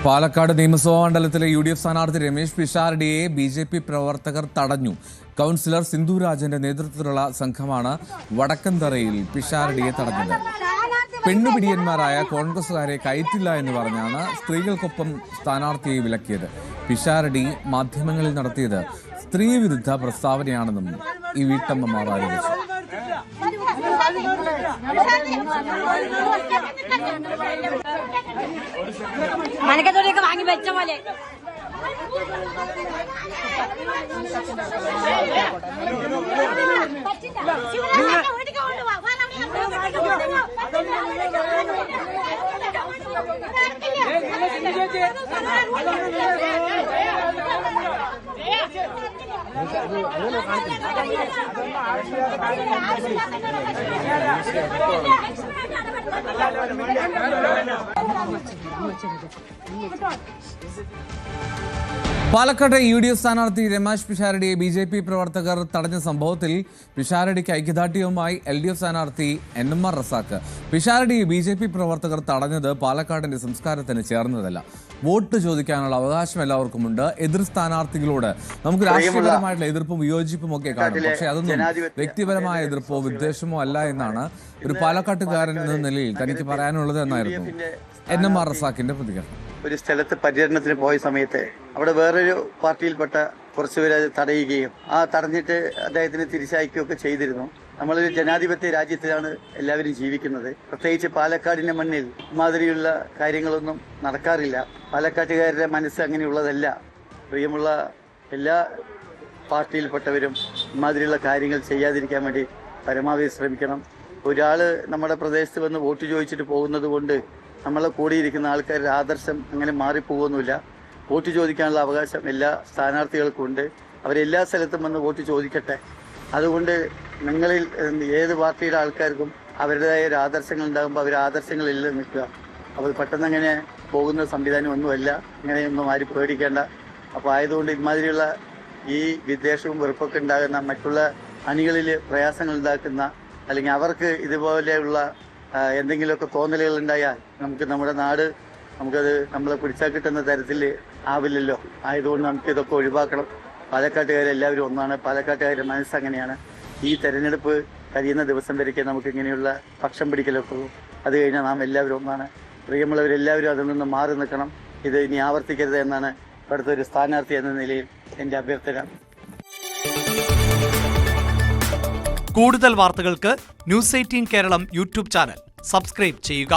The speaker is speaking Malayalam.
പാലക്കാട് നിയമസഭാ മണ്ഡലത്തിലെ UDF സ്ഥാനാർത്ഥി രമേശ് പിഷാരടിയെ BJP പ്രവർത്തകർ തടഞ്ഞു. കൗൺസിലർ സിന്ധുരാജന്റെ നേതൃത്വത്തിലുള്ള സംഘമാണ് വടക്കന്തറയിൽ പിഷാരടിയെ തടഞ്ഞത്. പെണ്ണുപിടിയന്മാരായ കോൺഗ്രസുകാരെ കയറ്റില്ല എന്ന് പറഞ്ഞാണ് സ്ത്രീകൾക്കൊപ്പം സ്ഥാനാർത്ഥിയെ വിലക്കിയത്. പിഷാരടി മാധ്യമങ്ങളിൽ നടത്തിയത് സ്ത്രീവിരുദ്ധ പ്രസ്താവനയാണെന്നും ഈ വീട്ടമ്മമാർ ആരോപിച്ചു. മനക്കത്തോടെയൊക്കെ വാങ്ങി വെച്ച പോലെ പാലക്കാട്ടെ UDF സ്ഥാനാർത്ഥി രമേശ് പിഷാരടിയെ BJP പ്രവർത്തകർ തടഞ്ഞ സംഭവത്തിൽ പിഷാരടിക്ക് ഐക്യദാർഢ്യവുമായി LDF സ്ഥാനാർത്ഥി NMR റസാഖ്. പിഷാരടിയെ BJP പ്രവർത്തകർ തടഞ്ഞത് പാലക്കാടിന്റെ സംസ്കാരത്തിന് ചേർന്നതല്ല. വോട്ട് ചോദിക്കാനുള്ള അവകാശം എല്ലാവർക്കുമുണ്ട്. എതിർ സ്ഥാനാർത്ഥികളോട് നമുക്ക് രാഷ്ട്രീയപരമായിട്ടുള്ള എതിർപ്പും വിയോജിപ്പും ഒക്കെ കാണും. പക്ഷെ അതൊന്നും വ്യക്തിപരമായ എതിർപ്പോ വിദ്വേഷമോ അല്ല എന്നാണ് ഒരു പാലക്കാട്ടുകാരൻ എന്ന നിലയിൽ തനിക്ക് പറയാനുള്ളത് എന്നായിരുന്നു NMR റസാഖിന്റെ പ്രതികരണം. ഒരു സ്ഥലത്ത് പര്യടനത്തിന് പോയ സമയത്ത് അവിടെ വേറൊരു പാർട്ടിയിൽപ്പെട്ട കുറച്ചുപേരെ തടയുകയും തടഞ്ഞിട്ട് അദ്ദേഹത്തിന് തിരിച്ചയക്കുകയൊക്കെ ചെയ്തിരുന്നു. നമ്മളൊരു ജനാധിപത്യ രാജ്യത്തിലാണ് എല്ലാവരും ജീവിക്കുന്നത്. പ്രത്യേകിച്ച് പാലക്കാടിന്റെ മണ്ണിൽ മാതിരിയുള്ള കാര്യങ്ങളൊന്നും നടക്കാറില്ല. പാലക്കാട്ടുകാരുടെ മനസ്സ് അങ്ങനെയുള്ളതല്ല. പ്രിയമുള്ള എല്ലാ പാർട്ടിയിൽപ്പെട്ടവരും ഇമാതിരിയുള്ള കാര്യങ്ങൾ ചെയ്യാതിരിക്കാൻ വേണ്ടി പരമാവധി ശ്രമിക്കണം. ഒരാൾ നമ്മുടെ പ്രദേശത്ത് വന്ന് വോട്ട് ചോദിച്ചിട്ട് പോകുന്നത് കൊണ്ട് നമ്മളെ കൂടിയിരിക്കുന്ന ആൾക്കാരുടെ ആദർശം അങ്ങനെ മാറിപ്പോകുന്നില്ല. വോട്ട് ചോദിക്കാനുള്ള അവകാശം എല്ലാ സ്ഥാനാർത്ഥികൾക്കും ഉണ്ട്. അവരെല്ലാ സ്ഥലത്തും വന്ന് വോട്ട് ചോദിക്കട്ടെ. അതുകൊണ്ട് നിങ്ങളിൽ ഏത് പാർട്ടിയുടെ ആൾക്കാർക്കും അവരുടേതായ ഒരു ആദർശങ്ങൾ ഉണ്ടാകുമ്പോൾ അവർ ആദർശങ്ങളിൽ നിൽക്കുക. അപ്പോൾ പെട്ടെന്ന് അങ്ങനെ പോകുന്ന സംവിധാനം ഒന്നുമല്ല. അങ്ങനെയൊന്നും ആരും പേടിക്കേണ്ട. അപ്പോൾ ആയതുകൊണ്ട് ഇമാതിരിയുള്ള ഈ വിദ്വേഷവും വെറുപ്പൊക്കെ ഉണ്ടാകുന്ന മറ്റുള്ള അണികളിൽ പ്രയാസങ്ങൾ ഉണ്ടാക്കുന്ന അല്ലെങ്കിൽ അവർക്ക് ഇതുപോലെയുള്ള എന്തെങ്കിലുമൊക്കെ തോന്നലുകൾ ഉണ്ടായാൽ നമ്മുടെ നാട് നമുക്കത് നമ്മളെ പിടിച്ചാൽ കിട്ടുന്ന തരത്തിൽ ആവില്ലല്ലോ. ആയതുകൊണ്ട് നമുക്കിതൊക്കെ ഒഴിവാക്കണം. പാലക്കാട്ടുകാരെല്ലാവരും ഒന്നാണ്. പാലക്കാട്ടുകാരുടെ മനസ്സങ്ങനെയാണ്. ഈ തെരഞ്ഞെടുപ്പ് കഴിയുന്ന ദിവസം വരയ്ക്ക് നമുക്ക് ഇങ്ങനെയുള്ള പക്ഷം പിടിക്കലൊക്കെ ഉള്ളൂ. അത് കഴിഞ്ഞാൽ നാം എല്ലാവരും ഒന്നാണ്. പ്രിയമുള്ളവരെല്ലാവരും അതിൽ നിന്ന് മാറി നിൽക്കണം. ഇത് ഇനി ആവർത്തിക്കരുത് എന്നാണ് ഇവിടുത്തെ ഒരു സ്ഥാനാർത്ഥി എന്ന നിലയിൽ എൻ്റെ അഭ്യർത്ഥന. കൂടുതൽ വാർത്തകൾക്ക് News 18 Keralam YouTube channel subscribe ചെയ്യുക.